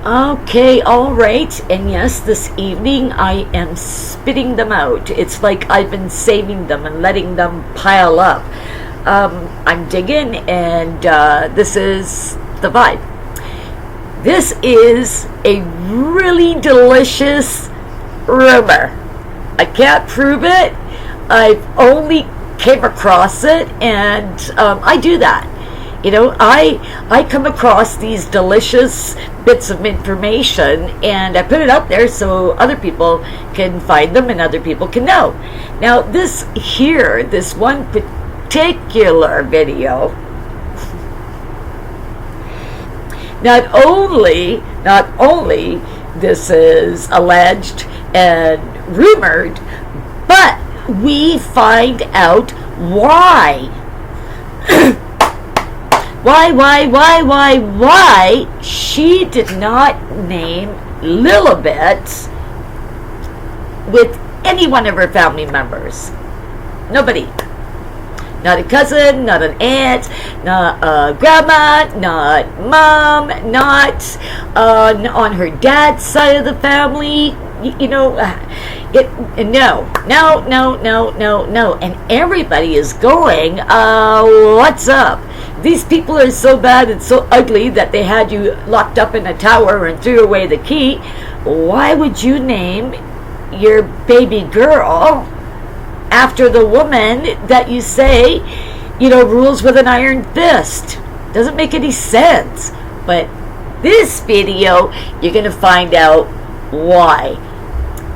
Okay, all right. And yes, this evening I am spitting them out. It's like I've been saving them and letting them pile up. I'm digging, and this is the vibe. This is a really delicious rumor. I can't prove it. I've only came across it, and I do that. I come across these delicious bits of information, and I put it out there so other people can find them and other people can know. Now, this one particular video, not only this is alleged and rumored, but we find out why. Why she did not name Lilibet with any one of her family members. Nobody. Not a cousin, not an aunt, not a grandma, not mom, not on her dad's side of the family. No. And everybody is going, what's up? These people are so bad and so ugly that they had you locked up in a tower and threw away the key. Why would you name your baby girl after the woman that you say, rules with an iron fist? Doesn't make any sense. But this video, you're going to find out why.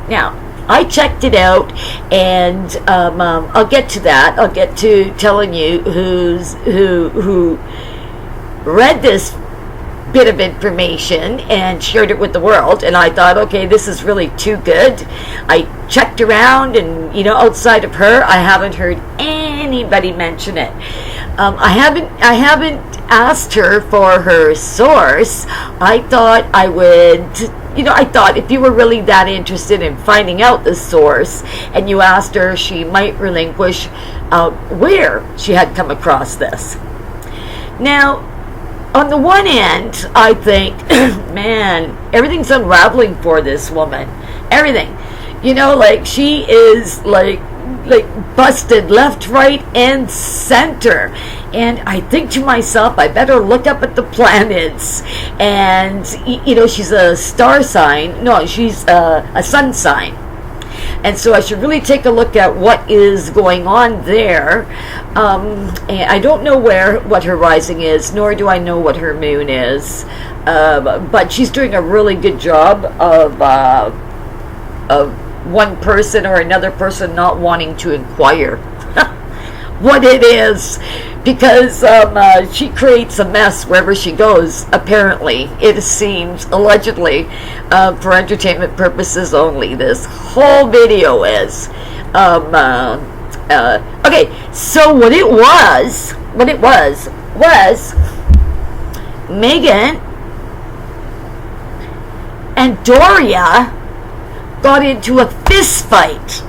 Now, I checked it out, and I'll get to that. I'll get to telling you who read this bit of information and shared it with the world, and I thought, okay, this is really too good. I checked around, and outside of her, I haven't heard anybody mention it. I haven't asked her for her source. I thought I would. I thought if you were really that interested in finding out the source and you asked her, she might relinquish where she had come across this. Now, on the one end, I think, man, everything's unraveling for this woman. Everything. She is like busted left, right, and center. And I think to myself, I better look up at the planets. And, she's a star sign. No, she's a sun sign. And so I should really take a look at what is going on there. And I don't know what her rising is, nor do I know what her moon is. But she's doing a really good job of one person or another person not wanting to inquire what it is, because she creates a mess wherever she goes. Apparently, it seems, allegedly, for entertainment purposes only. This whole video is okay. So what it was Meghan and Doria got into a fist fight.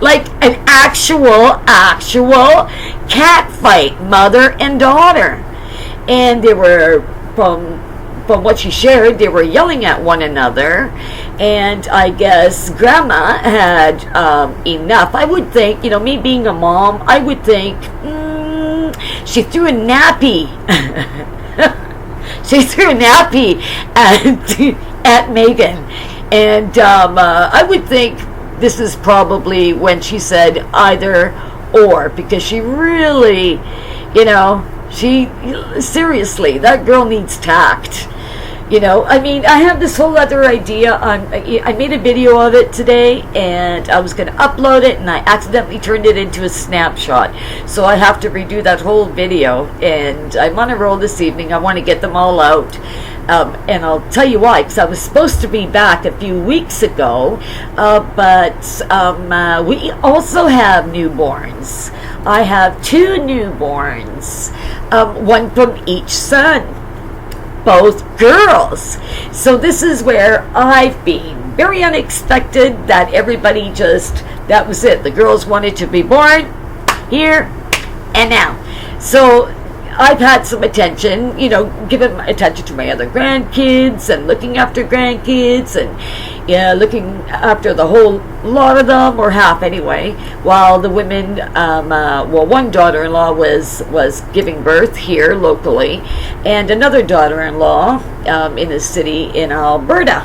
Like an actual cat fight, mother and daughter. And they were, from what she shared, they were yelling at one another. And I guess Grandma had enough. I would think, me being a mom, I would think, she threw a nappy. She threw a nappy at Meghan. And I would think this is probably when she said either or, because she really, seriously, that girl needs tact. I have this whole other idea I made a video of it today, and I was going to upload it, and I accidentally turned it into a snapshot. So I have to redo that whole video, and I'm on a roll this evening. I want to get them all out. And I'll tell you why, because I was supposed to be back a few weeks ago, but we also have newborns. I have 2 newborns, one from each son, both girls. So this is where I've been. Very unexpected that everybody that was it. The girls wanted to be born here and now. So I've had some attention, giving attention to my other grandkids and looking after grandkids and looking after the whole lot of them, or half anyway, while the women, one daughter-in-law was giving birth here locally, and another daughter-in-law in a city in Alberta.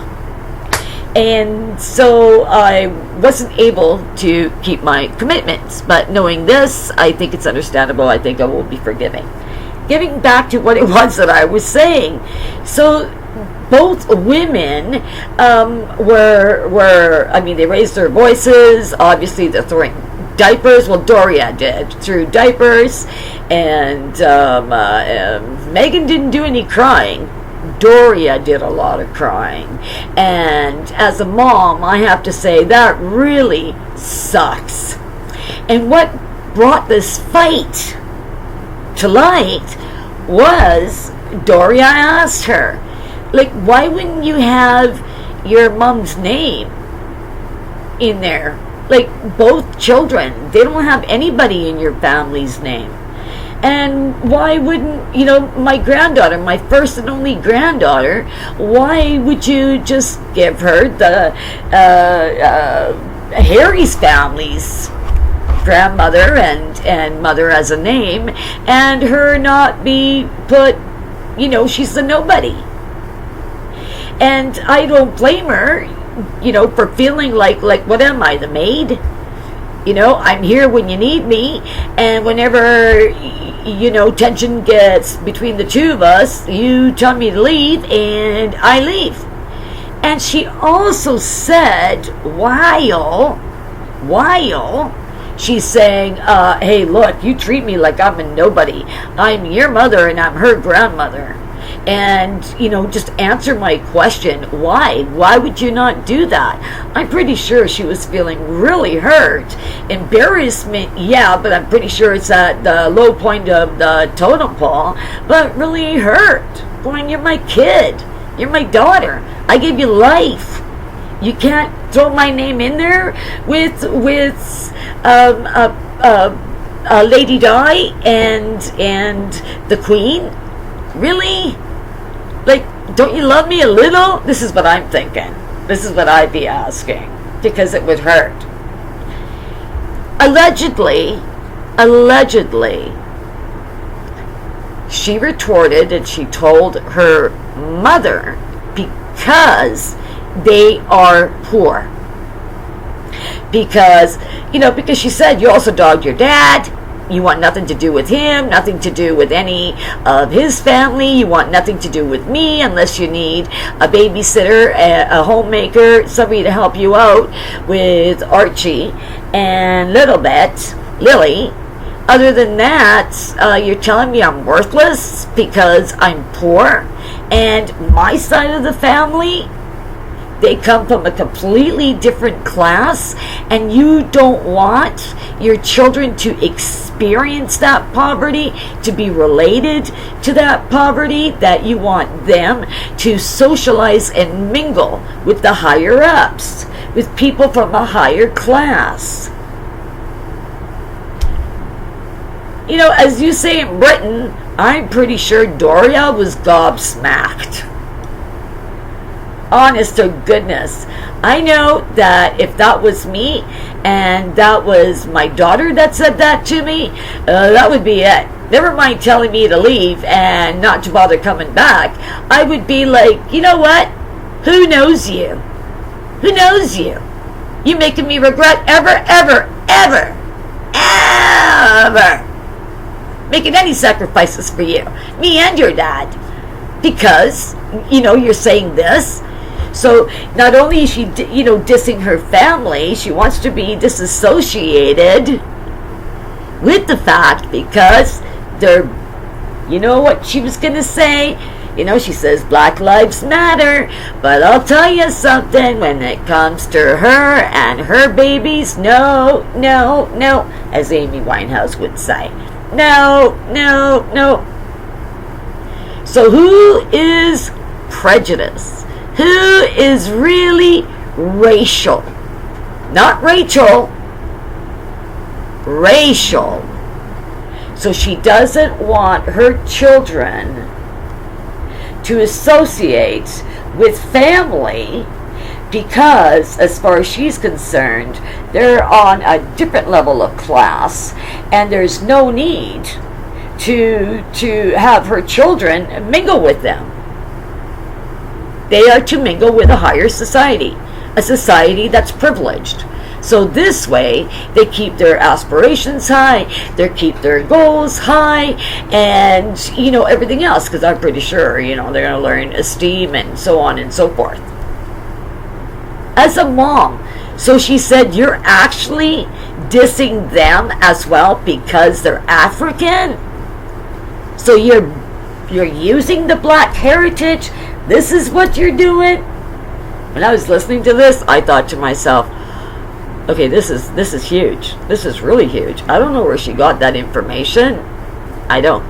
And so I wasn't able to keep my commitments. But knowing this, I think it's understandable. I think I will be forgiving. Getting back to what it was that I was saying. So both women they raised their voices. Obviously, they're throwing diapers. Well, Doria did, threw diapers. And Meghan didn't do any crying. Doria did a lot of crying, and as a mom, I have to say that really sucks. And what brought this fight to light was Doria asked her, why wouldn't you have your mom's name in there? Both children, they don't have anybody in your family's name. And why wouldn't, my granddaughter, my first and only granddaughter, why would you just give her the Harry's family's grandmother and mother as a name, and her not be put, she's a nobody. And I don't blame her, for feeling like what am I, the maid? I'm here when you need me, and whenever, tension gets between the two of us, you tell me to leave, and I leave. And she also said, while she's saying, hey, look, you treat me like I'm a nobody. I'm your mother, and I'm her grandmother. And, just answer my question. Why? Why would you not do that? I'm pretty sure she was feeling really hurt. Embarrassment, yeah, but I'm pretty sure it's at the low point of the totem pole. But really hurt. Going, you're my kid. You're my daughter. I gave you life. You can't throw my name in there with Lady Di and the Queen. Really? Don't you love me a little? This is what I'm thinking. This is what I'd be asking, because it would hurt. Allegedly, she retorted and she told her mother because they are poor. Because she said, you also dogged your dad. You want nothing to do with him, nothing to do with any of his family. You want nothing to do with me unless you need a babysitter, a homemaker, somebody to help you out with Archie and little bit, Lily. Other than that, you're telling me I'm worthless because I'm poor, and my side of the family, they come from a completely different class, and you don't want your children to experience that poverty, to be related to that poverty, that you want them to socialize and mingle with the higher ups, with people from a higher class. As you say in Britain, I'm pretty sure Doria was gobsmacked. Honest to goodness. I know that if that was me and that was my daughter that said that to me, that would be it. Never mind telling me to leave and not to bother coming back. I would be like, you know what? Who knows you? Who knows you? You making me regret ever making any sacrifices for you, me and your dad, because you're saying this. So not only is she dissing her family, she wants to be disassociated with the fact, because they're, what she was gonna say, she says Black Lives Matter, but I'll tell you something, when it comes to her and her babies, no, as Amy Winehouse would say. No. So who is prejudiced? Who is really racial? Not Rachel. Racial. So she doesn't want her children to associate with family because, as far as she's concerned, they're on a different level of class, and there's no need to have her children mingle with them. They are to mingle with a higher society, a society that's privileged. So this way, they keep their aspirations high, they keep their goals high, and, everything else, because I'm pretty sure, they're going to learn esteem and so on and so forth. As a mom, so she said, you're actually dissing them as well because they're African? So you're using the black heritage? This is what you're doing? When I was listening to this, I thought to myself, okay, this is huge. This is really huge. I don't know where she got that information. I don't.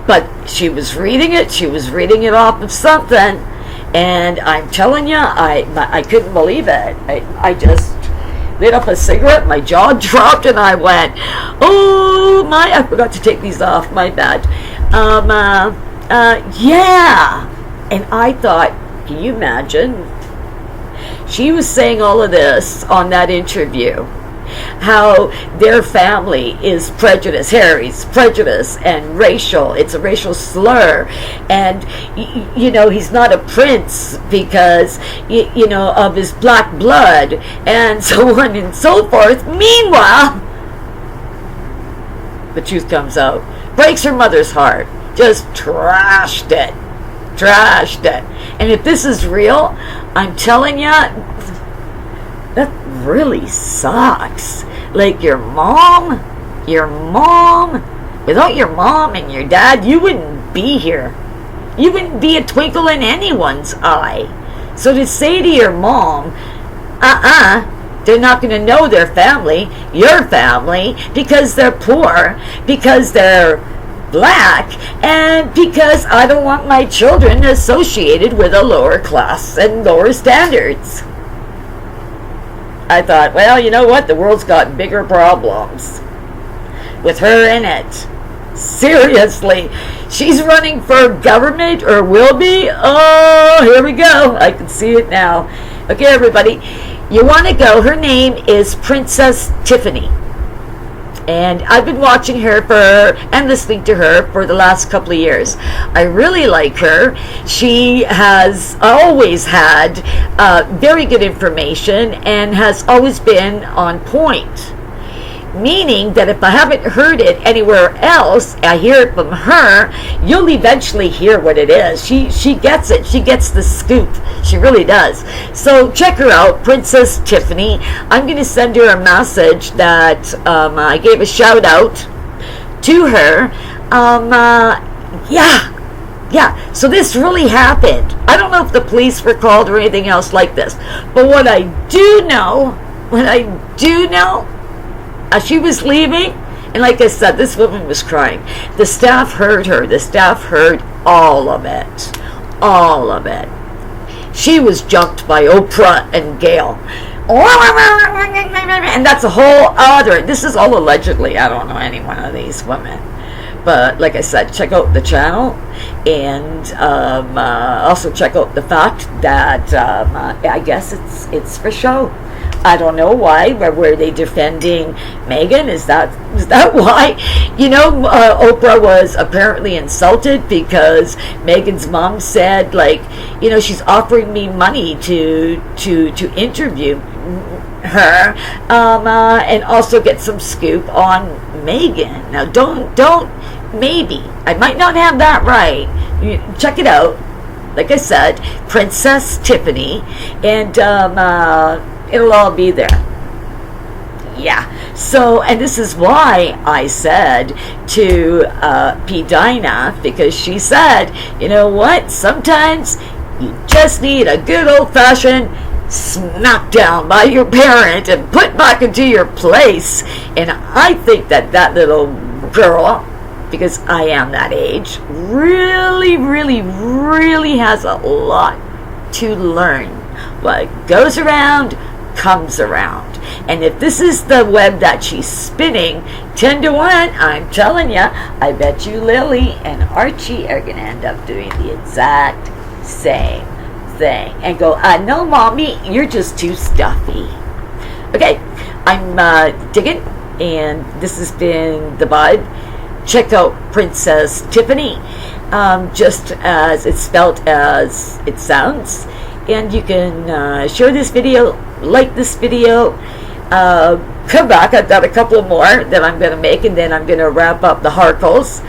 But she was reading it. She was reading it off of something. And I'm telling you, I couldn't believe it. I just lit up a cigarette. My jaw dropped and I went, oh my, I forgot to take these off. My bad. Yeah. And I thought, can you imagine? She was saying all of this on that interview, how their family is prejudice, Harry's prejudice and racial. It's a racial slur, and he's not a prince because of his black blood, and so on and so forth. Meanwhile, the truth comes out, breaks her mother's heart, just trashed it. And if this is real, I'm telling you, that really sucks. Like your mom, without your mom and your dad, you wouldn't be here. You wouldn't be a twinkle in anyone's eye. So to say to your mom, they're not going to know their family, your family, because they're poor, because they're black, and because I don't want my children associated with a lower class and lower standards. I thought, well, you know what? The world's got bigger problems with her in it. Seriously. She's running for government, or will be. Oh, here we go. I can see it now. Okay, everybody. You want to go. Her name is Princess Tiffany. And I've been watching her and listening to her for the last couple of years. I really like her. She has always had very good information and has always been on point. Meaning that if I haven't heard it anywhere else, I hear it from her, you'll eventually hear what it is. She gets it. She gets the scoop. She really does. So check her out, Princess Tiffany. I'm going to send her a message that I gave a shout out to her. Yeah. So this really happened. I don't know if the police were called or anything else like this. But what I do know, as she was leaving, and like I said, this woman was crying. The staff heard her. The staff heard all of it. All of it. She was jumped by Oprah and Gail. And that's a whole other, this is all allegedly. I don't know any one of these women. But like I said, check out the channel, and also check out the fact that I guess it's for show. I don't know why. Were they defending Meghan? Is that why? Oprah was apparently insulted because Meghan's mom said, she's offering me money to interview her, and also get some scoop on Meghan. Now, don't. Maybe I might not have that right. Check it out. Like I said, Princess Tiffany, and it'll all be there. Yeah. So, and this is why I said to P. Dinah, because she said, you know what? Sometimes you just need a good old-fashioned smack down by your parent and put back into your place. And I think that little girl, because I am that age, really, really, really has a lot to learn. What goes around comes around. And if this is the web that she's spinning, 10 to 1, I'm telling you, I bet you Lily and Archie are going to end up doing the exact same thing. And go, no, Mommy, you're just too stuffy. Okay, I'm digging, and this has been The Bud. Check out Princess Tiffany, just as it's spelled as it sounds. And you can share this video, like this video, come back. I've got a couple more that I'm going to make, and then I'm going to wrap up the Harkles.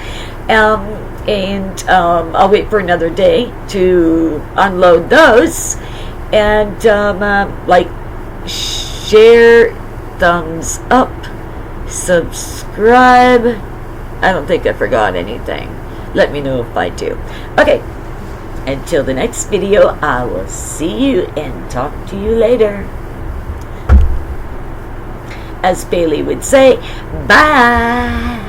And I'll wait for another day to unload those. And like, share, thumbs up, subscribe. I don't think I forgot anything. Let me know if I do. Okay, until the next video, I will see you and talk to you later. As Bailey would say, bye.